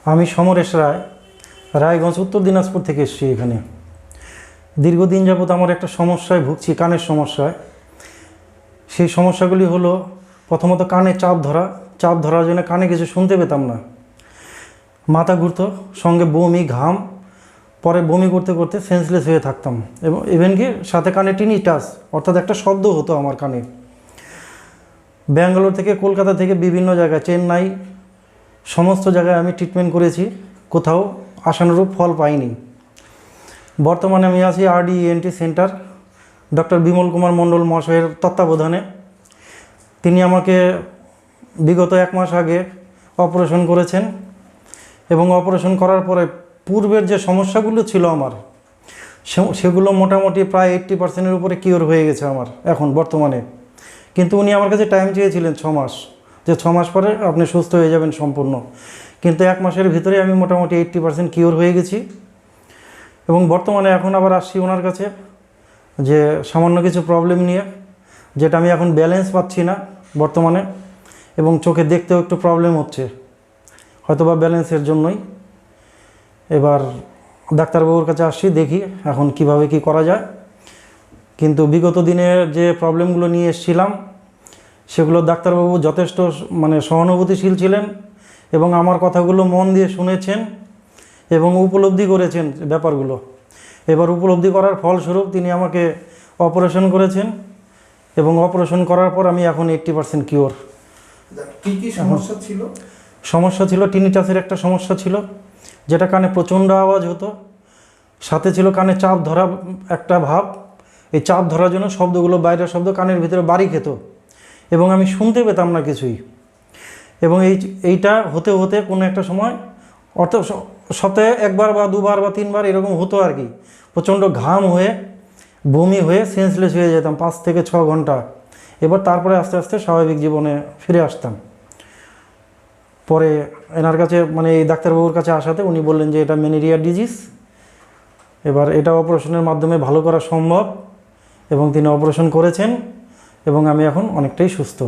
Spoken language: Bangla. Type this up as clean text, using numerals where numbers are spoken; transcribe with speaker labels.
Speaker 1: আমি সমরেশ রায়, রায়গঞ্জ উত্তর দিনাজপুর থেকে এসেছি এখানে। দীর্ঘদিন যাবৎ আমার একটা সমস্যায় ভুগছি, কানের সমস্যায়। সেই সমস্যাগুলি হলো, প্রথমত কানে চাপ ধরার জন্য কানে কিছু শুনতে পেতাম না, মাথা ঘুরতো, সঙ্গে বমি, ঘাম, পরে বমি করতে করতে সেন্সলেস হয়ে থাকতাম, এবং ইভেন কি সাথে কানে টিনিটাস অর্থাৎ একটা শব্দ হতো আমার কানে। ব্যাঙ্গালোর থেকে, কলকাতা থেকে, বিভিন্ন জায়গায়, চেন্নাই, সমস্ত জায়গায় আমি ট্রিটমেন্ট করেছি, কোথাও আশানুরূপ ফল পাইনি। বর্তমানে আমি আছি RDENT centre, doctor Bimal Kumar Mondal মহাশয়ের তত্ত্বাবধানে। তিনি আমাকে বিগত 1 মাস আগে অপারেশন করেছেন, এবং অপারেশন করার পরে পূর্বের যে সমস্যাগুলো ছিল আমার, সেগুলো মোটামুটি প্রায় 80% উপরে কিওর হয়ে গেছে আমার এখন বর্তমানে। কিন্তু উনি আমার কাছে টাইম চেয়েছিলেন 6 মাস, যে 6 মাস পরে আপনি সুস্থ হয়ে যাবেন সম্পূর্ণ। কিন্তু 1 মাসের ভিতরে আমি মোটামুটি 80% কিওর হয়ে গেছি। এবং বর্তমানে এখন আবার আসছি ওনার কাছে, যে সামান্য কিছু প্রবলেম নিয়ে, যেটা আমি এখন ব্যালেন্স পাচ্ছি না বর্তমানে, এবং চোখে দেখতেও একটু প্রবলেম হচ্ছে, হয়তোবা ব্যালেন্সের জন্যই। এবার ডাক্তারবাবুর কাছে আসছি, দেখি এখন কিভাবে কি করা যায়। কিন্তু বিগত দিনে যে প্রবলেমগুলো নিয়ে এসেছিলাম, সেগুলো ডাক্তারবাবু যথেষ্ট সহানুভূতিশীল ছিলেন, এবং আমার কথাগুলো মন দিয়ে শুনেছেন এবং উপলব্ধি করেছেন ব্যাপারগুলো। এবার উপলব্ধি করার ফলস্বরূপ তিনি আমাকে অপারেশন করেছেন, এবং অপারেশন করার পর আমি এখন 80% কিওর।
Speaker 2: কী কী সমস্যা ছিল?
Speaker 1: সমস্যা ছিল টিনিটাসের একটা সমস্যা ছিল, যেটা কানে প্রচণ্ড আওয়াজ হতো, সাথে ছিল কানে চাপ ধরা একটা ভাব। এই চাপ ধরার জন্য শব্দগুলো, বাইরের শব্দ কানের ভিতরে বাড়ি খেত, এবং আমি শুনতে পেতাম না কিছুই। এবং এইটা হতে হতে কোনো একটা সময়, অর্থাৎ সপ্তাহে 1 বার বা 2 বার বা 3 বার এরকম হতো আর কি। প্রচণ্ড ঘাম হয়ে, বমি হয়ে সেন্সলেস হয়ে যেতাম 5 থেকে 6 ঘন্টা। এবার তারপরে আস্তে আস্তে স্বাভাবিক জীবনে ফিরে আসতাম। পরে এনার কাছে, এই ডাক্তারবাবুর কাছে আসাতে উনি বললেন যে এটা ম্যালেরিয়া ডিজিজ, এবার এটা অপারেশনের মাধ্যমে ভালো করা সম্ভব, এবং তিনি অপারেশন করেছেন, এবং আমি এখন অনেকটাই সুস্থ।